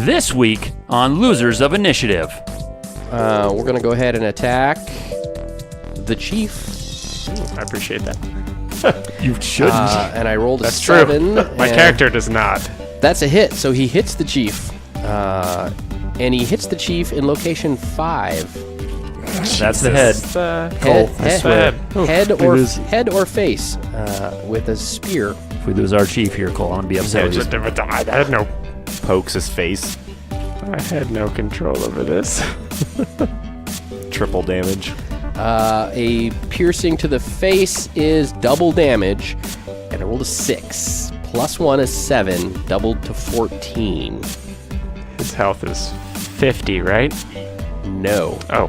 This week on Losers of Initiative. We're going to go ahead and attack the chief. I appreciate that. You shouldn't. And I rolled a That's 7. true. My character does not. That's a hit, so he hits the chief. And he hits the chief in location 5. That's the head. Head or face with a spear. If we lose our chief here, Cole, I'm going to be upset with you. I had no Pokes his face. I had no control over this. Triple damage. A piercing to the face is double damage, and I rolled a 6. Plus 1 is 7, doubled to 14. His health is 50, right? No. Oh.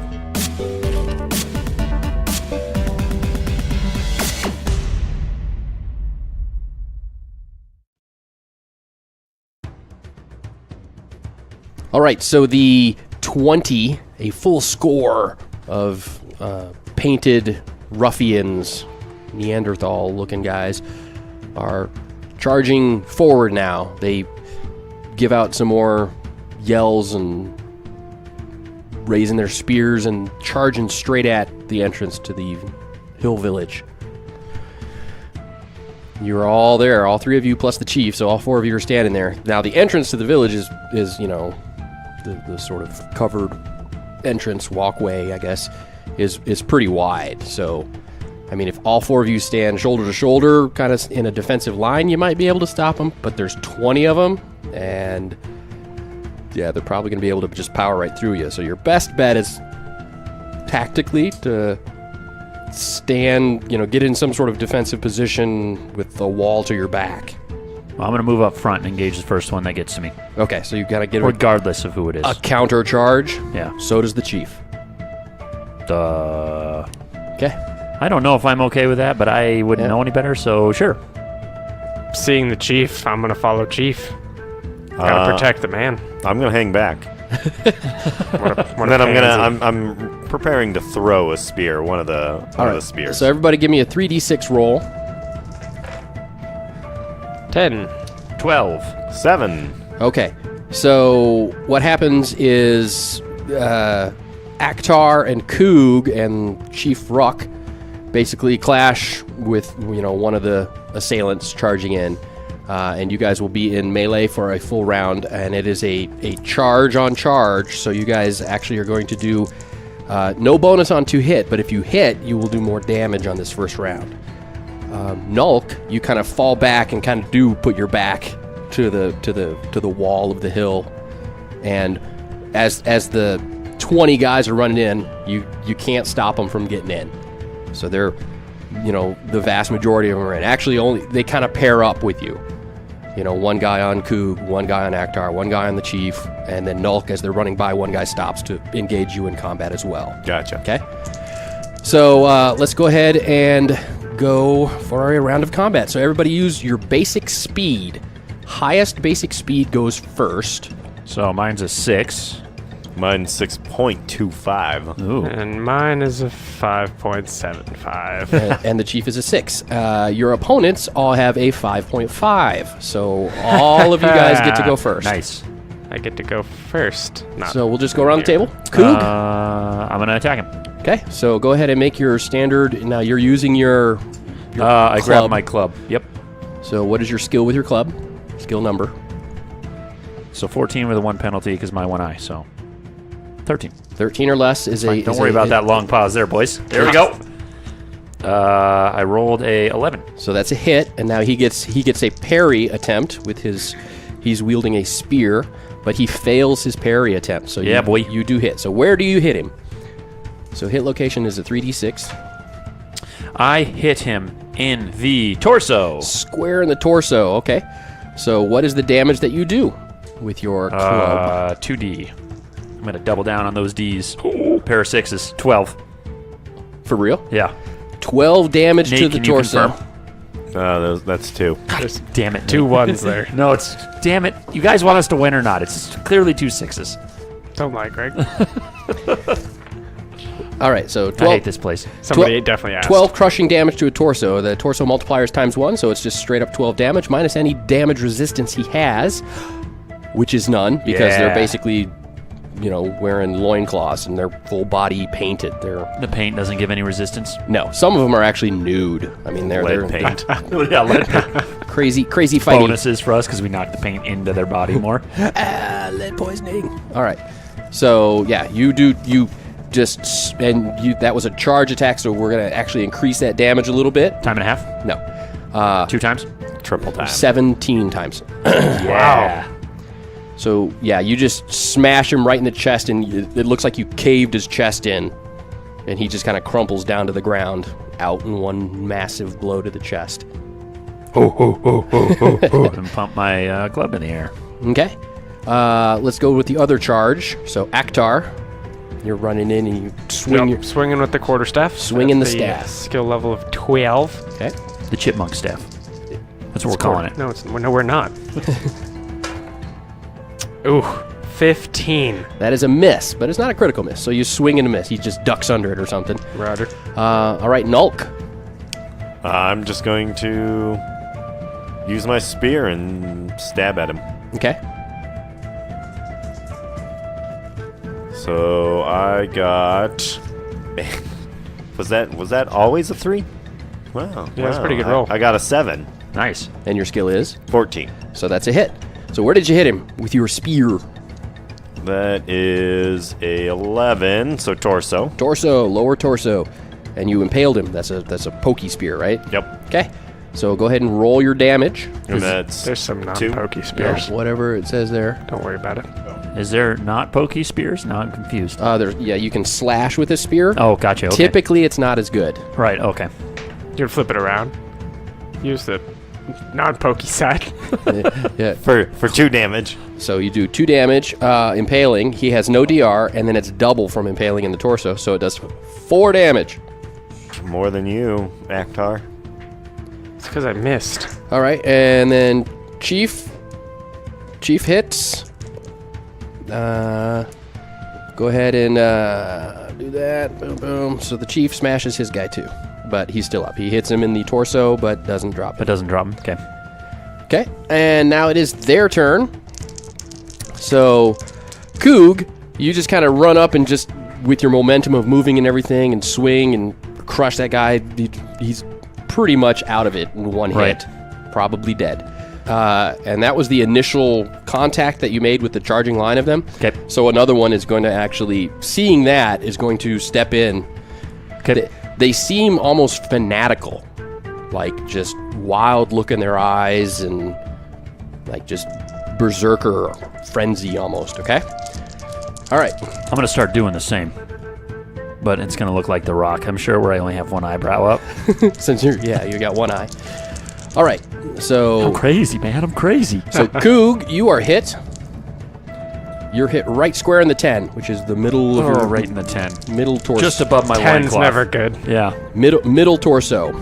All right, so the 20, a full score of painted ruffians, Neanderthal-looking guys, are charging forward now. They give out some more yells and raising their spears and charging straight at the entrance to the hill village. You're all there, all 3 of you plus the chief, so all 4 of you are standing there. Now, the entrance to the village is the sort of covered entrance walkway, I guess, is pretty wide. So, I mean, if all 4 of you stand shoulder to shoulder, kind of in a defensive line, you might be able to stop them. But there's 20 of them, and yeah, they're probably going to be able to just power right through you. So your best bet is tactically to stand, get in some sort of defensive position with the wall to your back. Well, I'm going to move up front and engage the first one that gets to me, Okay, so you got to get regardless of who it is. a counter charge. Yeah. So does the chief. Okay. I don't know if I'm okay with that, but I wouldn't know any better, so sure. Seeing the chief, I'm going to follow chief. Gotta protect the man. I'm gonna hang back. And then I'm preparing to throw a spear. One of the spears. So everybody give me a 3d6 roll. 10. 12. 7. Okay. So what happens is Akhtar and Koog and Chief Ruck basically clash with one of the assailants charging in. And you guys will be in melee for a full round, and it is a charge on charge, so you guys actually are going to do no bonus on to hit, but if you hit, you will do more damage on this first round. Nulk, you kind of fall back and kind of do put your back to the wall of the hill, and as the 20 guys are running in, you can't stop them from getting in. So they're, the vast majority of them are in. Actually, they kind of pair up with you. One guy on Koog, one guy on Akhtar, one guy on the chief, and then Nulk, as they're running by, one guy stops to engage you in combat as well. Gotcha. Okay? So let's go ahead and go for a round of combat. So everybody use your basic speed. Highest basic speed goes first. So mine's a 6. Mine's 6.25. Ooh. And mine is a 5.75. And the chief is a 6. Your opponents all have a 5.5. So all of you guys get to go first. Nice. I get to go first. So we'll just go around the table. Koog? I'm going to attack him. Okay, so go ahead and make your standard. Now you're using your I club. grab my club. Yep. So what is your skill with your club? Skill number. So 14 with a 1 penalty because my one eye, so 13. 13 or less is a... Don't worry about that long pause there, boys. There we go. I rolled a 11. So that's a hit, and now he gets a parry attempt with his... He's wielding a spear, but he fails his parry attempt. So yeah, boy. You do hit. So where do you hit him? So hit location is a 3d6. I hit him in the torso. Square in the torso. Okay. So what is the damage that you do with your club? 2d. I'm going to double down on those Ds. Pair of 6s. 12. For real? Yeah. 12 damage Nate, to the can you torso. confirm? That's 2. There's Damn it. 2 1s there. No, damn it. You guys want us to win or not? It's clearly 2 6s. Don't lie, Greg. All right, so I 12, hate this place. Somebody definitely asked. 12 crushing damage to a torso. The torso multiplier is times 1, so it's just straight up 12 damage, minus any damage resistance he has. which is none because they're Yeah. basically, wearing loincloths and they're full body painted. The paint doesn't give any resistance. No, some of them are actually nude. I mean, they're Lead paint. Yeah, lead paint. crazy fighting. Bonuses for us because we knock the paint into their body more. Lead poisoning. All right. So yeah, you that was a charge attack, so we're gonna actually increase that damage a little bit. Time and a half? No, 2 times? Triple time. 17 times. Wow. So yeah, you just smash him right in the chest, and it looks like you caved his chest in, and he just kind of crumples down to the ground, out in one massive blow to the chest. And pump my club in the air. Okay. Let's go with the other charge. So Aktar, you're running in and you swing your. Swinging with the quarterstaff. Swinging That's the staff. Skill level of 12. Okay. The chipmunk staff. That's what we're calling it. No, we're not. Ooh, 15. That is a miss, but it's not a critical miss. So you swing and a miss. He just ducks under it or something. Router. All right, Nulk. I'm just going to use my spear and stab at him. Okay. So I got. Was that always a 3? Wow. Yeah, that's a pretty good roll. I got a 7. Nice. And your skill is? 14. So that's a hit. So where did you hit him with your spear? That is a 11, so torso. Torso, lower torso. And you impaled him. That's a pokey spear, right? Yep. Okay. So go ahead and roll your damage. And that's There's some 2. non-pokey spears. Whatever it says there. Don't worry about it. Is there not pokey spears? No, I'm confused. You can slash with a spear. Oh, gotcha. Okay. Typically, it's not as good. Right, okay. You can flip it around. Use the non-pokey side. Yeah. For 2 damage. So you do 2 damage, impaling. He has no DR, and then it's double from impaling in the torso, so it does 4 damage. More than you, Aktar. It's because I missed. All right, and then Chief hits. Go ahead and do that. Boom, boom. So the Chief smashes his guy too, but he's still up. He hits him in the torso, but doesn't drop It it. doesn't drop them. Okay. Okay, and now it is their turn. So, Coog, you just kind of run up and just, with your momentum of moving and everything, and swing and crush that guy. He's pretty much out of it in one Right. hit. Probably dead. And that was the initial contact that you made with the charging line of them. Okay. So another one is going to actually, seeing that, is going to step in. Okay. They seem almost fanatical. Like, just wild look in their eyes and, like, just berserker frenzy almost, okay? All right. I'm going to start doing the same. But it's going to look like The Rock, I'm sure, where I only have one eyebrow up. Since you got one eye. All right. So, I'm crazy, man. I'm crazy. Coog, you are hit. You're hit right square in the 10, which is the middle of Oh, your right in the 10. middle torso. Just above my 10's loincloth. never good. Yeah. middle torso.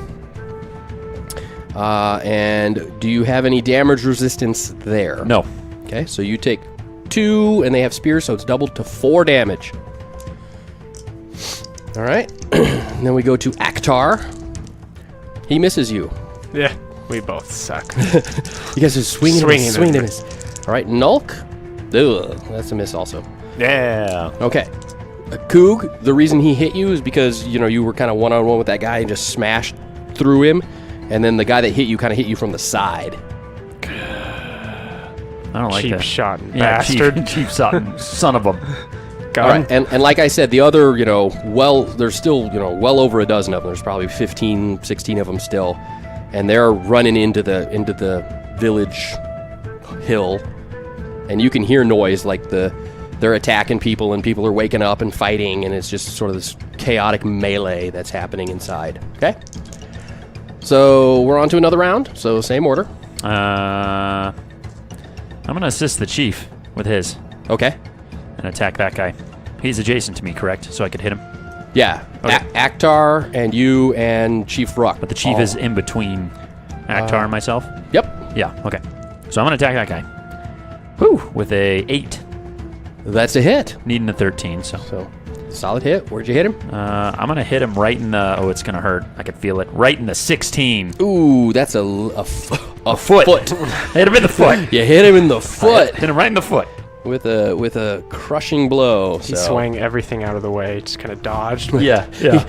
And do you have any damage resistance there? No. Okay, so you take 2, and they have spears, so it's doubled to 4 damage. All right. And then we go to Aktar. He misses you. Yeah, we both suck. You guys are swinging Swinging and and miss. All right, Nulk. Ugh, that's a miss also. Yeah. Okay. Coog, the reason he hit you is because, you were kind of one-on-one with that guy and just smashed through him. And then the guy that hit you kind of hit you from the side. I don't like Cheap that. shot, Yeah, bastard. cheap son of a... Gun. All right, and like I said, the other, there's still, well over a dozen of them. There's probably 15, 16 of them still. And they're running into the village hill. And you can hear noise like they're attacking people and people are waking up and fighting, and it's just sort of this chaotic melee that's happening inside. Okay? So we're on to another round. So same order. I'm going to assist the chief with his Okay. and attack that guy. He's adjacent to me, correct? So I could hit him. Yeah. Okay. Aktar and you and Chief Ruck. But the chief is in between Aktar and myself. Yep. Yeah, okay. So I'm going to attack that guy. Whew, with a 8. That's a hit. Needing a 13, so. So Solid hit. Where'd you hit him? I'm gonna hit him right in the. Oh, it's gonna hurt. I can feel it. Right in the 16. Ooh, that's a Foot. Hit him in the foot. You hit him in the foot Hit him right in the foot. with a crushing blow. He so. swung everything out of the way, just kind of dodged. Yeah.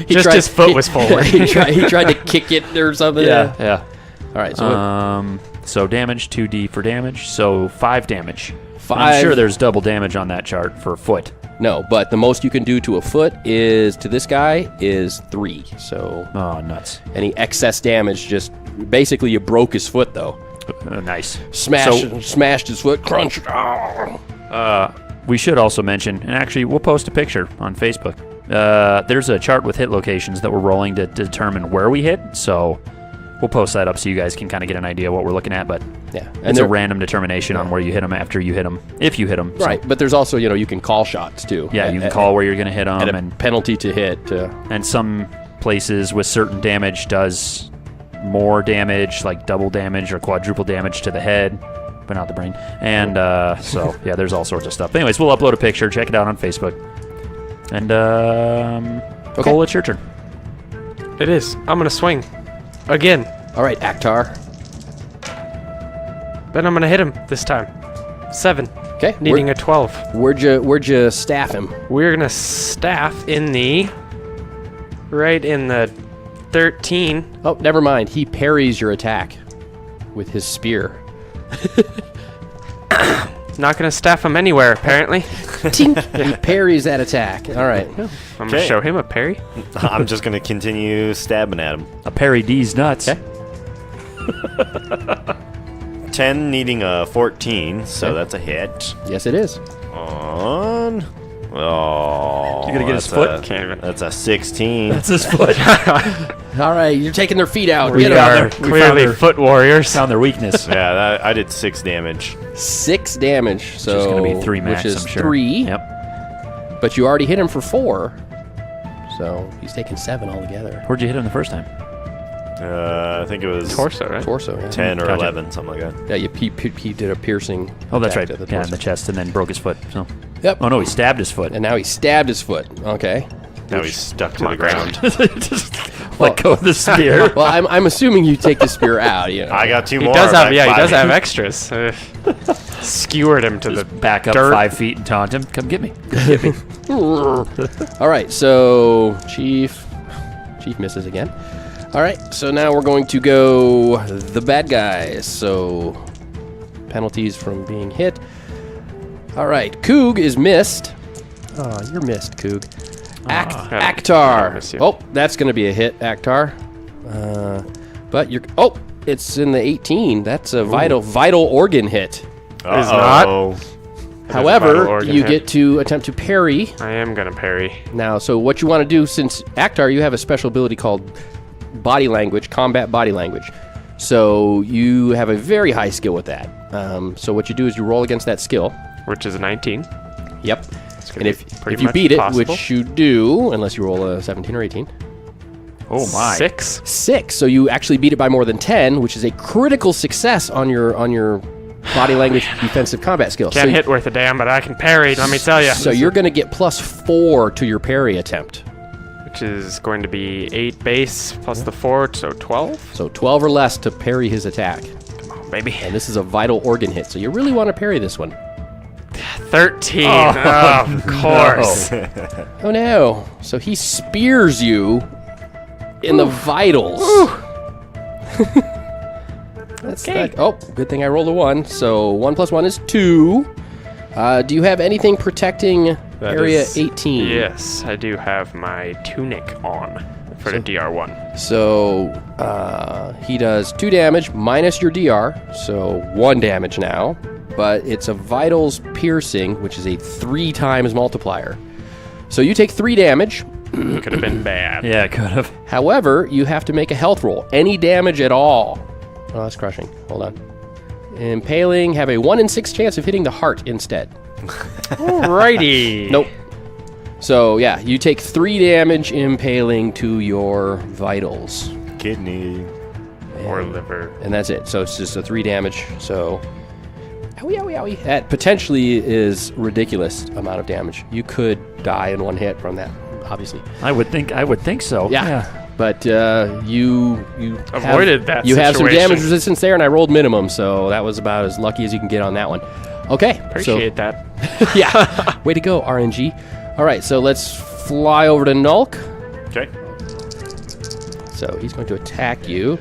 Just his foot was forward. he tried to kick it or something. Yeah. All right. So So damage, 2d for damage. So 5 damage. 5. I'm sure there's double damage on that chart for foot. no, but the most you can do to a foot is to this guy is 3. So Oh, nuts. any excess damage, just basically you broke his foot though. Nice. Smashed his foot. Crunch. We should also mention, and actually we'll post a picture on Facebook. There's a chart with hit locations that we're rolling to determine where we hit. So we'll post that up so you guys can kind of get an idea of what we're looking at. But Yeah, it's a random determination on where you hit them after you hit them, if you hit them. right. But there's also you can call shots too. Yeah, you can call where you're going to hit them, at a and penalty to hit. and some places with certain damage does more damage, like double damage or quadruple damage to the head, but not the brain. And so yeah, there's all sorts of stuff. But anyways, we'll upload a picture. Check it out on Facebook. And Cole, it's your turn. It is. I'm gonna swing again. All right, Aktar. Then I'm gonna hit him this time. 7. Okay. Needing a 12. Where'd you staff him? We're gonna staff right in the 13. Oh, never mind. He parries your attack with his spear. Not gonna staff him anywhere, apparently. Tink. He parries that attack. All right. I'm gonna Okay. show him a parry. I'm just going to continue stabbing at him. A parry D's nuts. Okay. 10 needing a 14, so Okay. that's a hit. Yes, it is. On. Oh. You gonna get his that's foot? a- Can't even. That's a 16. That's his foot. All right, you're taking their feet out. We Get 'em. are we found clearly their- foot warriors. Found their weakness. Yeah, I did 6 damage. 6 damage. So Which is going to be 3 max, which is I'm sure. 3. Yep. But you already hit him for 4. So he's taking 7 altogether. Where'd you hit him the first time? I think it was Torso, right? Torso. Yeah. 10 or Gotcha. 11, something like that. Yeah, he did a piercing. Oh, that's right. attack to the Yeah, in torso. the chest, and then broke his foot. So. Yep. Oh no, he stabbed his foot. And now he stabbed his foot. Okay. Now he's stuck to Come the on, ground. Just let go of the spear. Well, I'm assuming you take the spear out. I got 2 He more. does have, back yeah, he by does me. have extras. Skewered him to the Back up dirt. 5 feet and taunt him. Come get me. All right, so Chief misses again. All right, so now we're going to go the bad guys. So penalties from being hit. All right, Coog is missed. Oh, you're missed, Coog. Gotta Aktar. miss you. Oh, that's going to be a hit, Aktar. But you're. Oh, it's in the 18. That's a vital organ hit. Is not. Uh-oh. vital However, organ you hit. get to attempt to parry. I am gonna parry. Now, so what you want to do, since Aktar, you have a special ability called body language, combat body language. So you have a very high skill with that. So what you do is you roll against that skill. Which is a 19. Yep. It's And gonna if be pretty you much beat it, possible. which you do, unless you roll a 17 or 18, Oh my. 6. 6. So you actually beat it by more than 10, which is a critical success on your body language defensive combat skill. Can't so, hit worth a damn, but I can parry. Let me tell you. So you're going to get +4 to your parry attempt. Which is going to be 8 base plus the 4, so 12. So 12 or less to parry his attack. Come on, baby. And this is a vital organ hit, so you really want to parry this one. 13. Oh, of course. Oh no. So he spears you in the vitals. That's Okay. that. Oh, good thing I rolled a 1. So 1 + 1 is 2. Do you have anything protecting That area is- 18? Yes, I do have my tunic on for the DR1. So he does 2 damage minus your DR, so 1 damage now. But it's a vitals piercing, which is a 3 times multiplier. So you take 3 damage. Could have been bad. Yeah, it could have. However, you have to make a health roll. Any damage at all. Oh, that's crushing. Hold on. Impaling, have a 1 in 6 chance of hitting the heart instead. Alrighty. Nope. So, yeah, you take 3 damage impaling to your vitals. Kidney. Or liver. And that's it. So it's just a 3 damage. So, owie, owie, owie. That potentially is ridiculous amount of damage. You could die in one hit from that, obviously. I would think so. Yeah. But you Avoided that You have some situation. damage resistance there, and I rolled minimum, so that was about as lucky as you can get on that one. Okay. Appreciate that. Yeah. Way to go, RNG. All right, so let's fly over to Nulk. Okay. So he's going to attack you.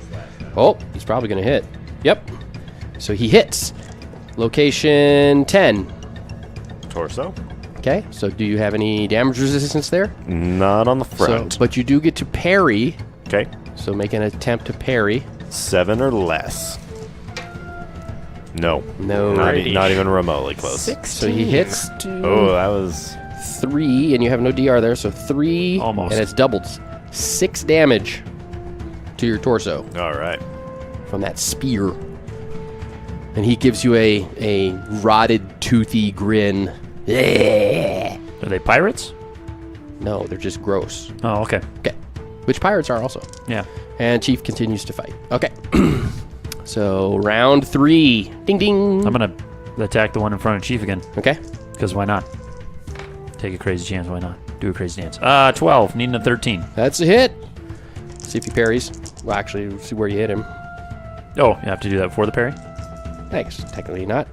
Oh, he's probably going to hit. Yep. So he hits. Location 10. Torso. Okay, so do you have any damage resistance there? Not on the So, front. but you do get to parry. Okay. So make an attempt to parry. 7 or less. No. No. Not even remotely close. 16. So he hits Oh, that was 3, and you have no DR there, so 3. Almost. And it's doubled. 6 damage to your torso all right. from that spear. And he gives you a rotted, toothy grin. Yeah. Are they pirates? No, they're just gross. Oh, okay. Okay. Which pirates are also. Yeah. And Chief continues to fight. Okay. So, round 3. Ding, ding. I'm gonna attack the one in front of Chief again. Okay. Because why not? Take a crazy chance. Why not? Do a crazy dance. 12. Needing a 13. That's a hit. See if he parries. Well, actually, see where you hit him. Oh, you have to do that before the parry? Thanks. Technically not.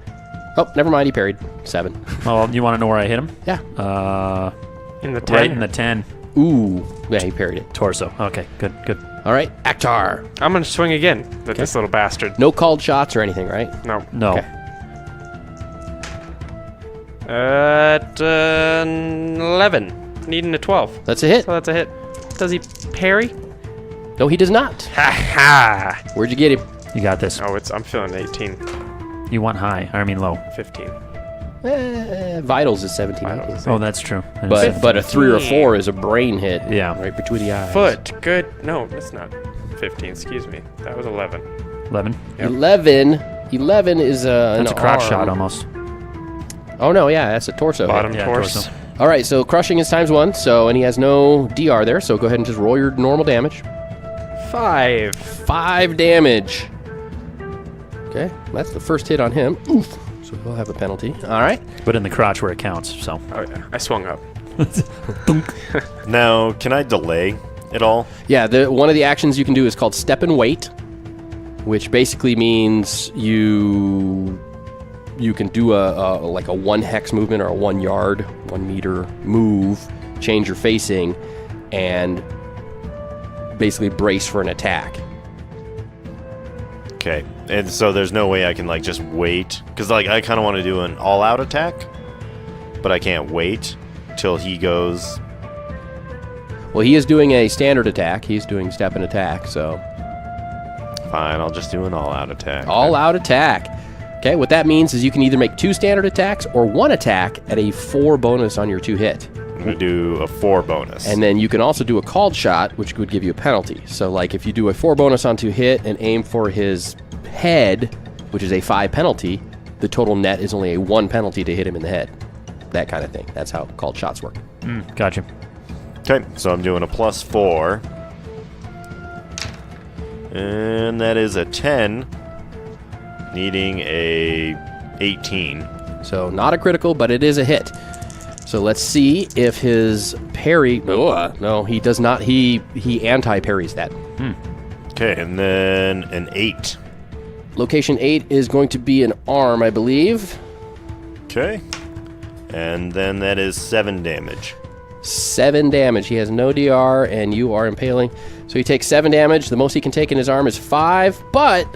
Oh, never mind. He parried. 7. Oh, you want to know where I hit him? Yeah. In the 10. Right in the 10. Ooh. Yeah, he parried it. Torso. Okay, good. All right. Aktar. I'm going to swing again with this little bastard. No called shots or anything, right? No. No. Okay. At 11. Needing a 12. That's a hit. So that's a hit. Does he parry? No, he does not. Ha ha! Where'd you get him? You got this. Oh, I'm feeling 18. You want high. I mean low. 15. Vitals is 17. Vitals. Oh, that's true. I But a 3 or 15. 4 is a brain hit. Yeah. Right between the eyes. Foot. Good. No, that's not 15. Excuse me. That was 11. 11. 11 is That's a crotch arm. shot almost. Oh, no, yeah, that's a torso hit. Bottom Yeah, torso. torso. All right, so crushing is ×1, so, and he has no DR there, so go ahead and just roll your normal damage. 5. 5 damage. Okay, that's the first hit on him. Oof. So he'll have a penalty. All right. But in the crotch where it counts, so. Oh, yeah. I swung up. Now, can I delay it all? Yeah, one of the actions you can do is called Step and Wait, which basically means you can do like a 1 hex movement or a 1 yard, 1 meter move, change your facing, and basically brace for an attack. Okay. And so there's no way I can, like, just wait. Because, like, I kind of want to do an all-out attack. But I can't wait till he goes. Well, he is doing a standard attack. He's doing step and attack, so Fine, I'll just do an all-out attack. all-out attack. Okay, what that means is you can either make 2 standard attacks or 1 attack at a 4 bonus on your 2 hit. I'm going to do a 4 bonus. And then you can also do a called shot, which would give you a penalty. So, like, if you do a 4 bonus on 2 hit and aim for his head, which is a 5 penalty, the total net is only a 1 penalty to hit him in the head. That kind of thing. That's how called shots work. Gotcha. Okay, so I'm doing a +4. And that is a 10. Needing a 18. So, not a critical, but it is a hit. So, let's see if his parry... no, he does not. He anti-parries that. Okay, and then an 8. Location 8 is going to be an arm, I believe. Okay. And then that is 7 damage. 7 damage. He has no DR, and you are impaling. So he takes 7 damage. The most he can take in his arm is 5, but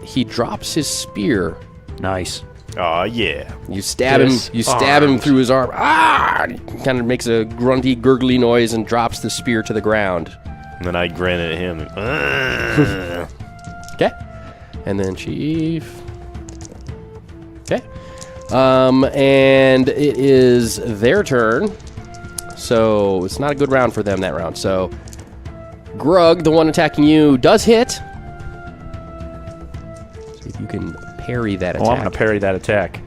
he drops his spear. Nice. Aw, yeah. You stab him. You stab him through his arm. Ah! He kind of makes a grunty, gurgly noise and drops the spear to the ground. And then I grin at him. Okay. And then Chief. Okay. And it is their turn. So it's not a good round for them that round. So Grug, the one attacking you, does hit. See if you can parry that attack. Oh, I'm going to parry that attack.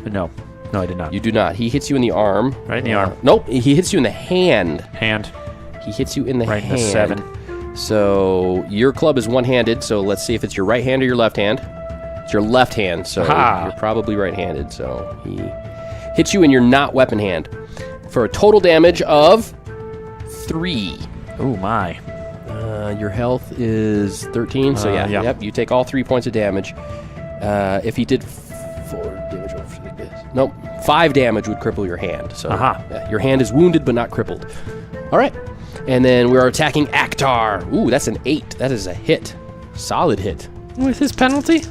But no. No, I did not. You do not. He hits you in the arm. Right in the arm. Nope. He hits you in the hand. Hand. He hits you in the Right in hand. the 7. So your club is one-handed. So let's see if it's your right hand or your left hand. It's your left hand. So Aha. you're probably right-handed. So he hits you in your not weapon hand. for a total damage of 3. Oh my. Your health is 13, so yeah. Yep, you take all 3 points of damage. If he did 4 damage like this. Nope, 5 damage would cripple your hand. So yeah, your hand is wounded but not crippled. All right. And then we're attacking Akhtar. Ooh, that's an 8. That is a hit. Solid hit. With his penalty?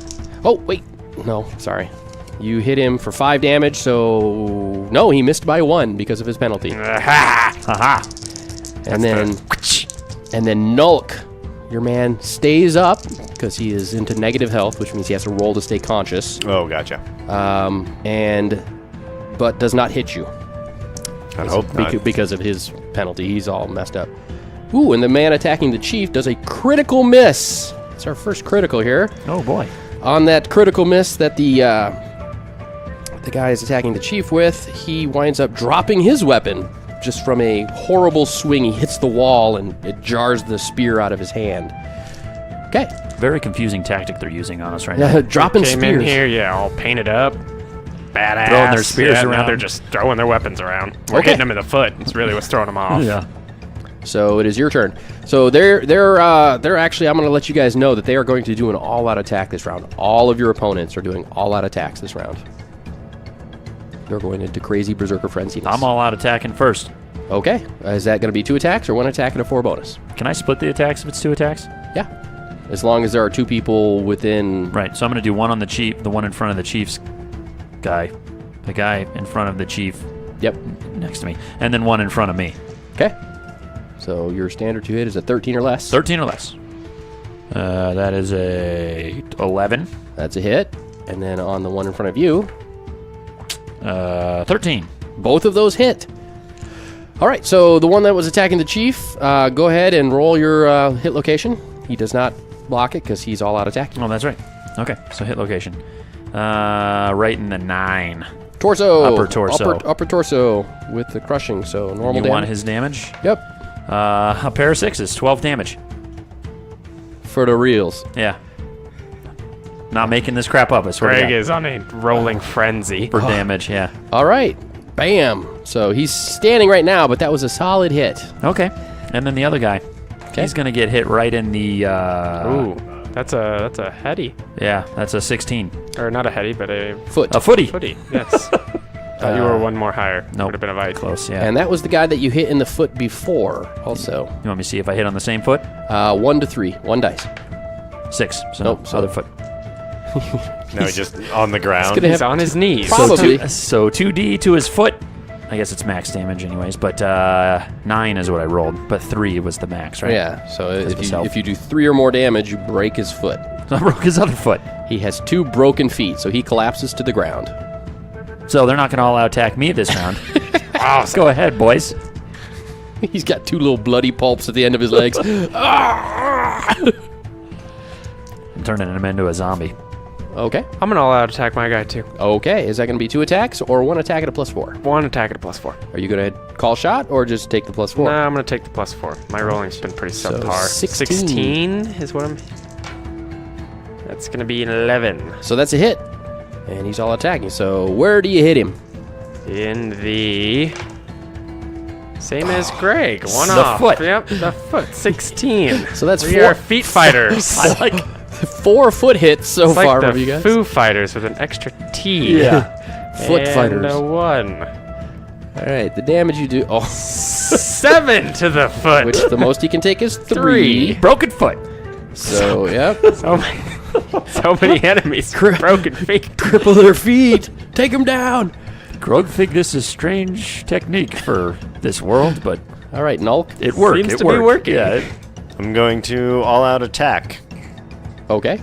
Oh, wait. No, sorry. You hit him for 5 damage, so... No, he missed by 1 because of his penalty. Haha. And then Nulk, your man, stays up because he is into negative health, which means he has to roll to stay conscious. Oh, gotcha. But does not hit you I hope not. because of his penalty. He's all messed up. Ooh, and the man attacking the chief does a critical miss. It's our first critical here. Oh boy. On that critical miss that the guy is attacking the chief with, he winds up dropping his weapon just from a horrible swing. He hits the wall and it jars the spear out of his hand. Okay. Very confusing tactic they're using on us right now. Dropping Came spears. in here, yeah, all painted up. Badass. Throwing their spears yeah, now around. they're just throwing their weapons around. We're Okay. hitting them in the foot. It's really what's throwing them off. Yeah. So it is your turn. So they're actually, I'm going to let you guys know that they are going to do an all-out attack this round. All of your opponents are doing all-out attacks this round. They're going into crazy berserker frenzy. I'm all out attacking first. Okay. Is that going to be 2 attacks or 1 attack and a 4 bonus? Can I split the attacks if it's 2 attacks? Yeah. As long as there are 2 people within... Right. So I'm going to do one on the chief, the one in front of the chief's guy, the guy in front of the chief Yep. next to me, and then one in front of me. Okay. So your standard to hit is a 13 or less. 13 or less. That is a 11. That's a hit. And then on the one in front of you, 13. both of those hit. All right, so the one that was attacking the chief, go ahead and roll your hit location. He does not block it because he's all out attacking. Oh, that's right. Okay, so hit location. Right in the 9. Torso. Upper torso. Upper torso with the crushing, so normal You damage. want his damage? Yep. A pair of 6s, 12 damage. For the reals. Yeah. Not making this crap up, I swear to Greg God. is on a rolling frenzy. For damage, yeah. All right. Bam. So he's standing right now, but that was a solid hit. Okay. And then the other guy. Okay. He's going to get hit right in the... Ooh, that's a heady. Yeah, that's a 16. Or not a heady, but a Foot. A footy. footy. Yes. Thought you were one more higher. Nope. Would have been a bite. Close, yeah. And that was the guy that you hit in the foot before, also. You want me to see if I hit on the same foot? 1 to 3. 1 dice. 6. So Nope, so- other foot. Now he's just on the ground. gonna He's have- on his knees. Probably. So 2d to his foot. I guess it's max damage anyways, but 9 is what I rolled, but 3 was the max, right? Yeah, so of his health. if you do 3 or more damage, you break his foot. So I broke his other foot. He has 2 broken feet, so he collapses to the ground. So they're not going to all out attack me this round. Go ahead, boys. He's got 2 little bloody pulps at the end of his legs. I'm turning him into a zombie. Okay. I'm gonna all-out attack my guy too. Okay, is that going to be 2 attacks or 1 attack at a +4? 1 attack at a +4. Are you going to call shot or just take the +4? Nah, I'm gonna take the +4. My rolling's been pretty So subpar. 16 is what I'm. That's gonna be an 11 So that's a hit. And he's all attacking. So where do you hit him? in the. Same as Greg. One The off. foot. Yep, the foot. 16. So that's we 4 are feet fighters. I like 4 foot hits so It's like far the from you guys. Foo Fighters with an extra T. Foot and fighters. a 1. All right, the damage you do. Oh, 7 to the foot. which the most he can take is 3. broken foot. So, yep. So many enemies. Broken feet. Cripple their feet. Take them down. Grog think this is strange technique for this world, but All right, Nulk. it worked. Seems it to be worked. working. Yeah, I'm going to all-out attack. Okay.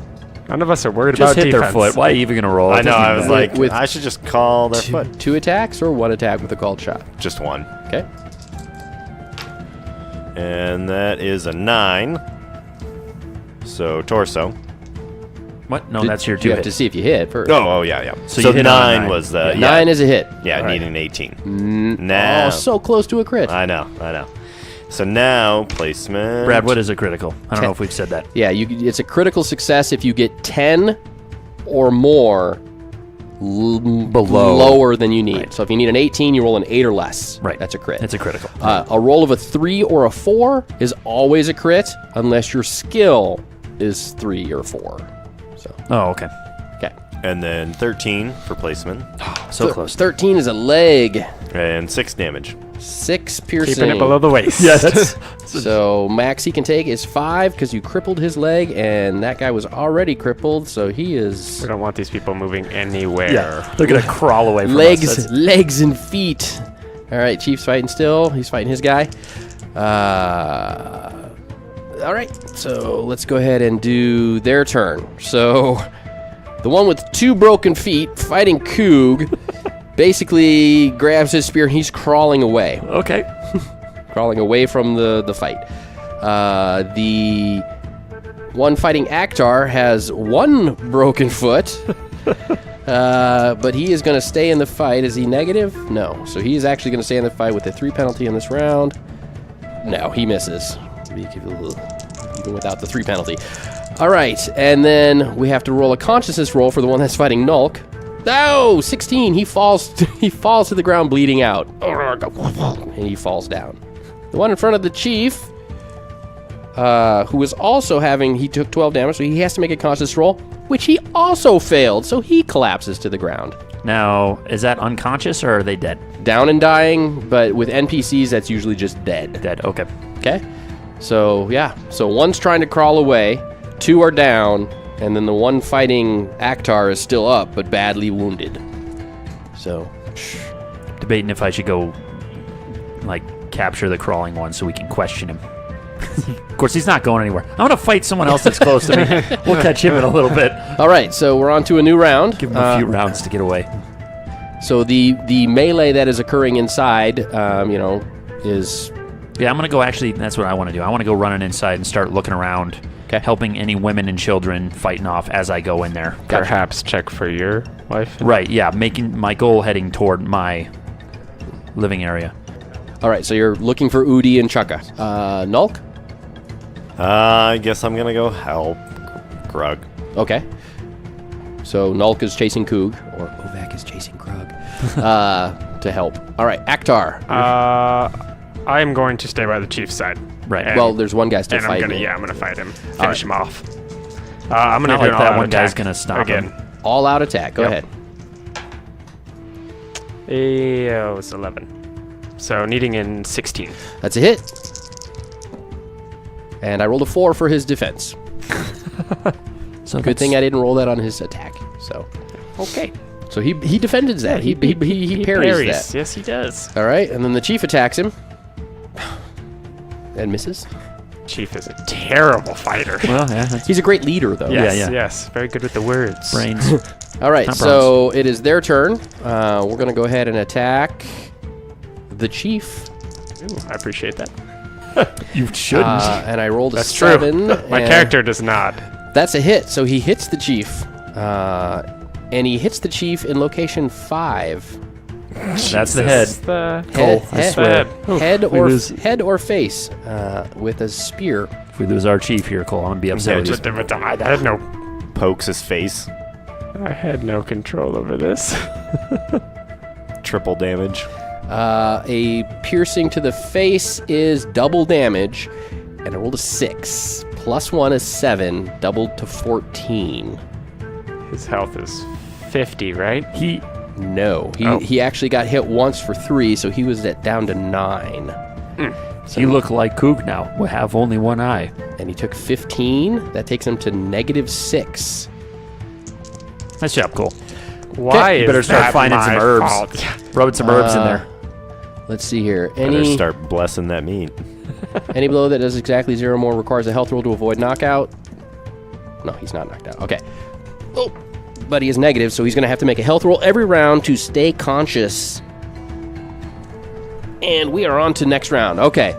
None of us are worried just about hit defense. their foot. Why are you even gonna roll? I It know, doesn't I was even matter. like, With- I should just call their foot. 2 attacks or 1 attack with a called shot? Just 1. Okay. And that is a 9. So, torso. What? No, that's your 2 You have hit. to see if you hit first. Oh, yeah, yeah. So So, you hit on a 9 9. was the... Yeah, 9 is a hit. Yeah, All right. needing an 18. Oh, so close to a crit. I know. So now, placement... Brad, what is a critical? I don't know 10. if we've said that. Yeah, it's a critical success if you get 10 or more lower than you need. So if you need an 18, you roll an 8 or less. Right. That's a crit. It's a critical. A roll of a 3 or a 4 is always a crit unless your skill is 3 or 4. So, Oh, okay. okay. And then 13 for placement. So close. 13 is a leg. And 6 damage. 6 piercing. Keeping it below the waist. Yeah, that's So max he can take is 5 because you crippled his leg, and that guy was already crippled, so he is We don't want these people moving anywhere. yeah. They're gonna crawl away from us. legs, legs and feet. All right, Chief's fighting still. He's fighting his guy. All right, so let's go ahead and do their turn. So the one with 2 broken feet fighting Coog basically grabs his spear and he's crawling away. Okay. Crawling away from the fight. The one fighting Aktar has 1 broken foot, but he is going to stay in the fight. Is he negative? No. So he is actually going to stay in the fight with a 3 penalty in this round. No, he misses. Even without the 3 penalty. All right, and then we have to roll a consciousness roll for the one that's fighting Nulk. No, 16. He falls. He falls to the ground, bleeding out, and he falls down. The one in front of the chief, who is also having, he took 12 damage, so he has to make a conscious roll, which he also failed, so he collapses to the ground. Now, is that unconscious or are they dead? Down and dying, but with NPCs, that's usually just dead. Dead. Okay. Okay? So, yeah. So one's trying to crawl away, 2 are down, and then the one fighting Aktar is still up, but badly wounded. So, Debating if I should go, like, capture the crawling one so we can question him. Of course, he's not going anywhere. I'm gonna fight someone else that's close to me. We'll catch him in a little bit. all right, so we're on to a new round. Give him a few rounds to get away. So the melee that is occurring inside, is Yeah, I'm gonna go. Actually, that's what I want to do. I want to go running inside and start looking around, Okay. helping any women and children fighting off as I go in there. Perhaps check for your wife. Right. Yeah, making my goal heading toward my living area. all right. So you're looking for Udi and Chaka. Nulk. I guess I'm gonna go help Grug. Okay. So Nulk is chasing Coog, or Ovak is chasing Krug, to help. All right, Aktar. I am going to stay by the chief's side. Right. And- Well, there's one guy still and I'm fighting. gonna, him. I'm gonna fight him. right. Finish him off. I'm gonna Not do like an that all-out one guy's attack gonna stop again. him. All out attack. Go Yep. ahead. It's 11. So needing in 16. That's a hit. And I rolled a 4 for his defense. So Good thing I didn't roll that on his attack. So Okay. so he defended that. He parries that. Yes, he does. All right, and then the chief attacks him. And misses. Chief is a terrible fighter. Well, yeah, He's a great leader, though. Yeah. Yes. Very good with the words. brains. All right, Not so it is their turn. We're going to go ahead and attack the chief. Ooh, I appreciate that. You shouldn't. And I rolled a That's 7. true. My and character does not. That's a hit, so he hits the chief. And he hits the chief in location 5. That's the head. That's the Head, I swear. head or face with a spear. If we lose our chief here, Cole, I'm gonna be upset with you. I had no. Pokes his face. I had no control over this. Triple damage. A piercing to the face is double damage, and I rolled a 6. Plus 1 is 7, doubled to 14. His health is 50, right? He No, Oh. he actually got hit once for 3, so he was down to 9. So you look like Coog now. We have only one eye. and he took 15. That takes him to -6. Nice job, Cole. Why You is better start that finding my some herbs. fault? Rubbing some herbs in there. Let's see here. Better Any start blessing that meat. any blow that does exactly 0 more requires a health roll to avoid knockout. No, he's not knocked out. Okay. Oh, but he is negative, so he's going to have to make a health roll every round to stay conscious. And we are on to next round. Okay.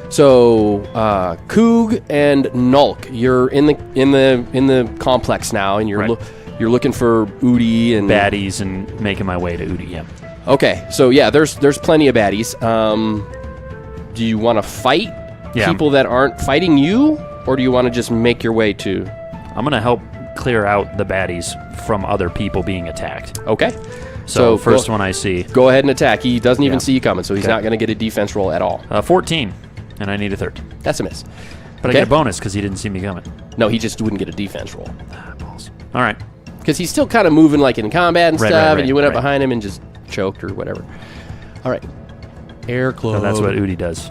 So, Coog and Nulk, you're in the complex now, and you're Right. you're looking for Udi and Baddies and making my way to Udi. Yeah. Okay, so yeah, there's plenty of baddies. Do you want to fight Yeah. people that aren't fighting you, or do you want to just make your way to? I'm gonna help clear out the baddies from other people being attacked. Okay. So first go, one I see, Go ahead and attack. He doesn't even Yeah. see you coming, so he's Okay. not going to get a defense roll at all. 14, and I need a 13. That's a miss. But Okay. I get a bonus because he didn't see me coming. No, he just wouldn't get a defense roll. Balls. All right. Because he's still kind of moving like in combat and Right, stuff, right, and you went up right. behind him and just choked or whatever. All right. Air So club. that's what Udi does.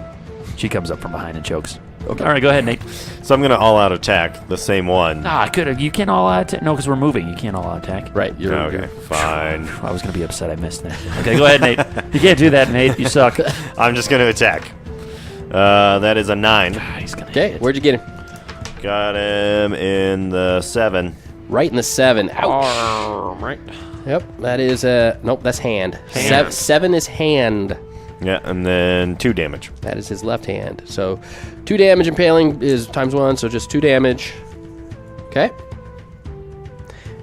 She comes up from behind and chokes. Okay. All right, go ahead, Nate. So I'm gonna all-out attack the same one. Ah, could you can't all out attack? No, because we're moving. You can't all out attack. Right. You're, Okay, fine. I was gonna be upset I missed that. Okay, go ahead, Nate. You can't do that, Nate. You suck. I'm just gonna attack. That is a 9. He's gonna. Okay. Where'd you get him? Got him in the 7. Right in the 7. Ouch. Arm, right? Yep. That is nope. That's hand. Hand. 7 is hand. Yeah, and then 2 damage. That is his left hand. So 2 damage impaling is times 1, so just 2 damage. Okay.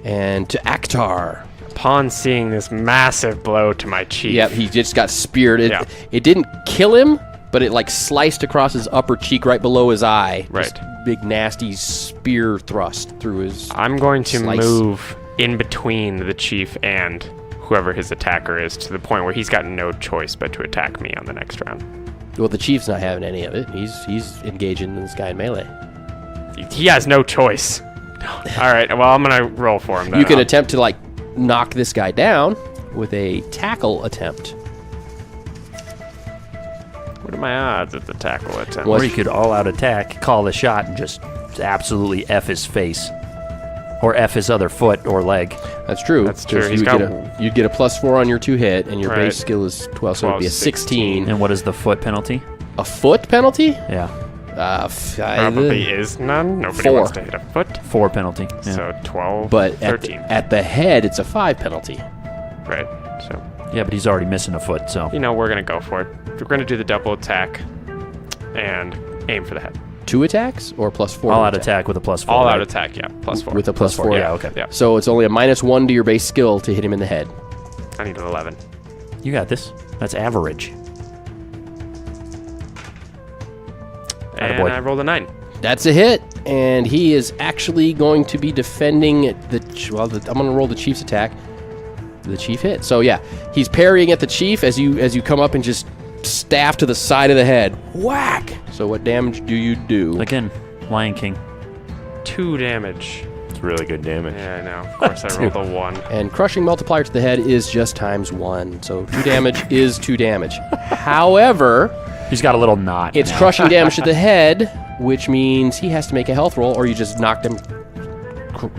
And to Akhtar. Upon seeing this massive blow to my cheek. Yep, he just got speared. Yeah. It didn't kill him, but it like sliced across his upper cheek right below his eye. Right. Just big nasty spear thrust through his. I'm going to Slice. move in between the chief and whoever his attacker is to the point where he's got no choice but to attack me on the next round. Well, the chief's not having any of it. He's engaging this guy in melee. He has no choice. All right, well, I'm going to roll for him then. You can attempt to like knock this guy down with a tackle attempt. What are my odds at the tackle attempt? What? Or you could all out attack, call the shot, and just absolutely F his face. Or F his other foot or leg. That's true. That's true. 'cause He's you'd get a +4 on your 2 hit, and your Right. base skill is 12, so it'd 12, be a 16. And what is the foot penalty? A foot penalty? Yeah, Probably is none. Nobody 4. wants to hit a foot. 4 penalty. Yeah. So 12, But 13. at the head, it's a 5 penalty. Right. So, Yeah, but he's already missing a foot, so. you know, we're going to go for it. We're going to do the double attack and aim for the head. 2 attacks or +4? All out attack with a +4. All out right? attack, yeah. +4. With a +4. Yeah, okay. Yeah. So it's only a -1 to your base skill to hit him in the head. I need an 11. You got this. That's average. And Attaboy. I rolled a 9. That's a hit, and he is actually going to be defending I'm going to roll the chief's attack. The chief hit. So yeah, he's parrying at the chief as you come up and just staff to the side of the head. Whack! So what damage do you do? Again, Lion King. 2 damage. It's really good damage. Yeah, I know. Of course, I rolled a 1. And crushing multiplier to the head is just ×1. So 2 damage is 2 damage. However, He's got a little knot. it's crushing damage to the head, which means he has to make a health roll, or you just knocked him.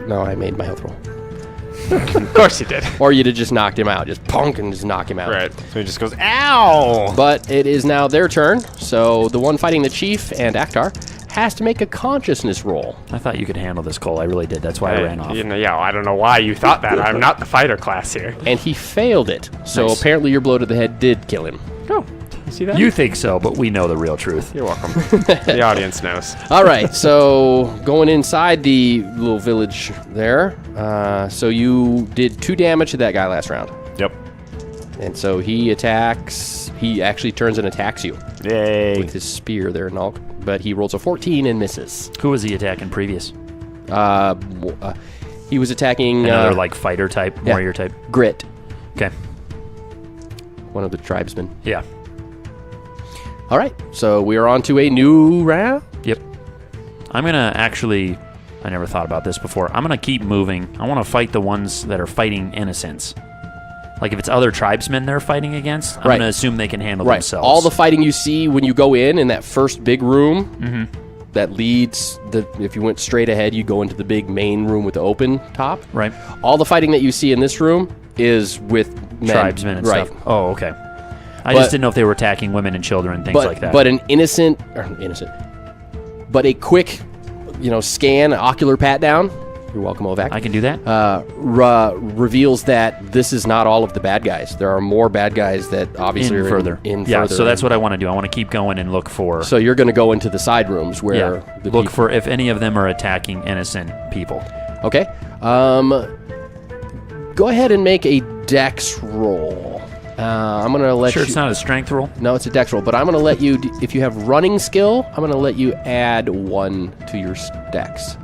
No, I made my health roll. Of course he did. Or you'd have just knocked him out. Just punk and just knock him out. Right. So he just goes, ow! But it is now their turn, so the one fighting the chief and Akhtar has to make a consciousness roll. I thought you could handle this, Cole. I really did. That's why I ran off. You know, yeah, I don't know why you thought that. I'm not the fighter class here. And he failed it. So Nice. apparently your blow to the head did kill him. Oh, you see that? You think so, but we know the real truth. You're welcome. The audience knows. All right, so going inside the little village there. So you did 2 damage to that guy last round. Yep. And so he attacks. He actually turns and attacks you Yay. with his spear there, Nulk. But he rolls a 14 and misses. Who was he attacking previous? He was attacking Another like fighter type, yeah. warrior type. Grit, Okay. one of the tribesmen. Yeah. All right, so we are on to a new round. Yep. I'm gonna actually. I never thought about this before. I'm gonna keep moving. I want to fight the ones that are fighting innocents. Like if it's other tribesmen they're fighting against, I'm Right. gonna assume they can handle Right. themselves. All the fighting you see when you go in that first big room that leads if you went straight ahead, you go into the big main room with the open top. right All the fighting that you see in this room is with men. tribesmen and right. stuff. Oh, okay. I But- just didn't know if they were attacking women and children and things But like that. but but a quick, scan, ocular pat down. You're welcome, Ovac. I can do that. Reveals that this is not all of the bad guys. There are more bad guys that obviously in are further. in Yeah. further. So that's what I want to do. I want to keep going and look for. So you're going to go into the side rooms where yeah. the Look people- for if any of them are attacking innocent people. Okay. Go ahead and make a dex roll. I'm going to let Sure, you... it's not a strength roll. No, it's a dex roll, but I'm going to let you... If you have running skill, I'm going to let you add 1 to your dex.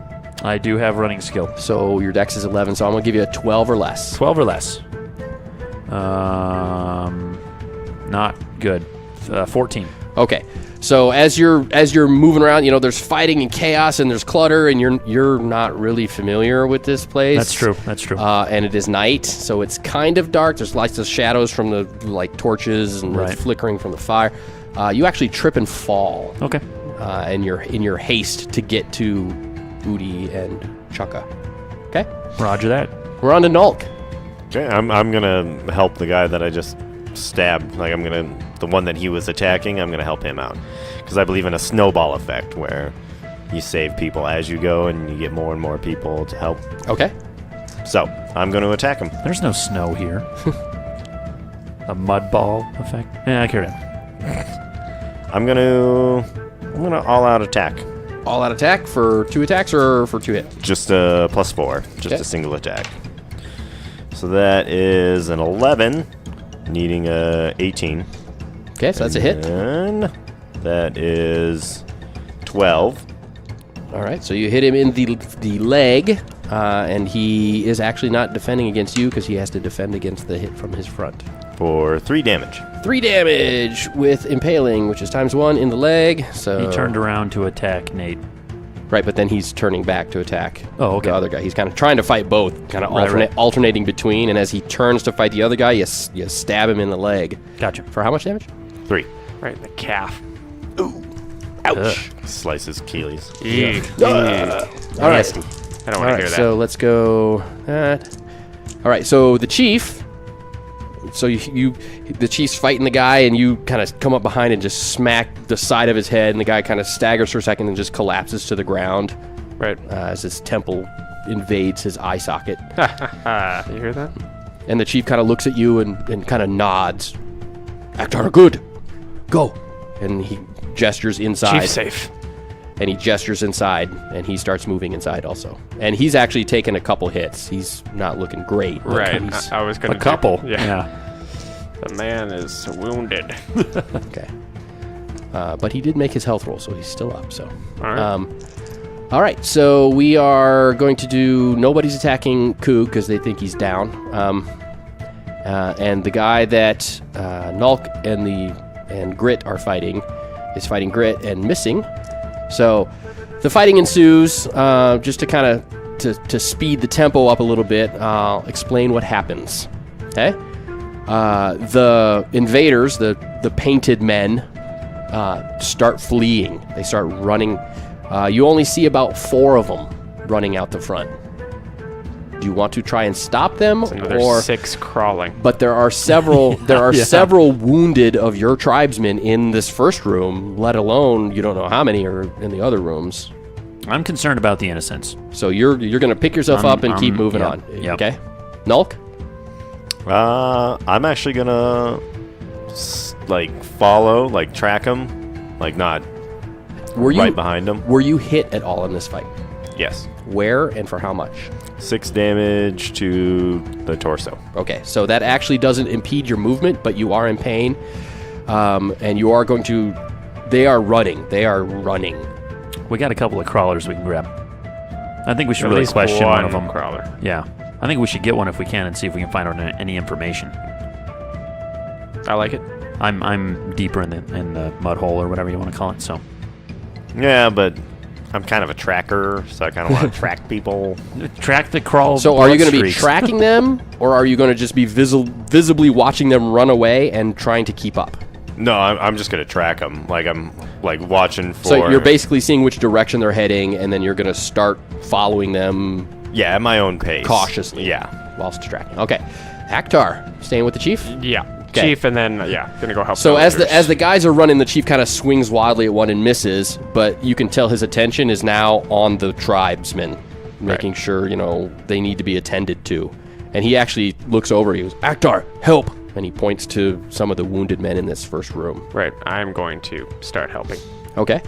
I do have running skill. So your dex is 11, so I'm going to give you a 12 or less. 12 or less. Not good. 14. Okay. So as you're moving around, there's fighting and chaos and there's clutter, and you're not really familiar with this place. That's true. That's true. And it is night, so it's kind of dark. There's lots of shadows from the torches and the Right. flickering from the fire. You actually trip and fall. Okay. And you're in your haste to get to Udi and Chukka. Okay. Roger that. We're on to Nulk. Okay, I'm gonna help the guy that I just stabbed. Like the one that he was attacking. I'm gonna help him out because I believe in a snowball effect where you save people as you go and you get more and more people to help. Okay. So I'm gonna attack him. There's no snow here. A mud ball effect. Yeah, carry on. I'm gonna all out attack. All out attack for 2 attacks or for 2 hits? Just a +4, just Okay. a single attack. So that is an 11, needing a 18. Okay, so that's a hit. And that is 12. All right, so you hit him in the leg, and he is actually not defending against you because he has to defend against the hit from his front. For 3 damage. 3 damage with impaling, which is ×1 in the leg. So He turned around to attack Nate. right, but then he's turning back to attack Oh, okay. the other guy. He's kind of trying to fight both, kind of Right. alternating between. And as he turns to fight the other guy, you stab him in the leg. Gotcha. For how much damage? 3. Right in the calf. Ouch! Slices Achilles. Eek. All right. I don't All want to right, hear that. so let's go that. All right, so the chief. So the chief's fighting the guy, and you kind of come up behind and just smack the side of his head, and the guy kind of staggers for a second and just collapses to the ground Right. as his temple invades his eye socket. You hear that? And the chief kind of looks at you and kind of nods. Aktar, good. Go. And he gestures inside. Chief safe. And he gestures inside, and he starts moving inside also. And he's actually taken a couple hits. He's not looking great. but Right. he's- I was going A to couple. Yeah. The man is wounded. okay. But he did make his health roll, so he's still up. So. All right. All right, so we are going to do nobody's attacking Coog because they think he's down. And the guy that Nulk and Grit are fighting is fighting Grit and missing. So the fighting ensues. Just to kind of to speed the tempo up a little bit, I'll explain what happens. Okay? The invaders, the painted men, start fleeing. They start running. You only see about 4 of them running out the front. Do you want to try and stop them, Another or? 6 crawling. But there are several. There are several wounded of your tribesmen in this first room. Let alone you don't know how many are in the other rooms. I'm concerned about the innocents. So you're going to pick yourself up and keep moving yeah, on. yep. Okay, Nulk. I'm actually gonna follow, track him, not Were you right behind him. Were you hit at all in this fight? Yes. Where and for how much? 6 damage to the torso. Okay, so that actually doesn't impede your movement, but you are in pain, and you are going to. They are running. They are running. We got a couple of crawlers we can grab. I think we should At really least question one of one them. crawler. Yeah. I think we should get one if we can and see if we can find out any information. I like it. I'm deeper in the mud hole or whatever you want to call it. So Yeah, but I'm kind of a tracker, so I kind of want to track people. track the crawl. So are you blood going to be streaks. tracking them, or are you going to just be visibly watching them run away and trying to keep up? No, I'm just gonna track them. I'm watching for. So you're basically seeing which direction they're heading, and then you're going to start following them yeah, at my own pace. cautiously. Yeah. Whilst tracking. Okay, Aktar, staying with the chief. Yeah. Okay. Chief, and then, gonna go help So as the villagers. guys are running, the chief kind of swings wildly at one and misses, but you can tell his attention is now on the tribesmen, making sure they need to be attended to. And he actually looks over. He goes, "Aktar, help!" And he points to some of the wounded men in this first room. Right, I'm going to start helping. Okay.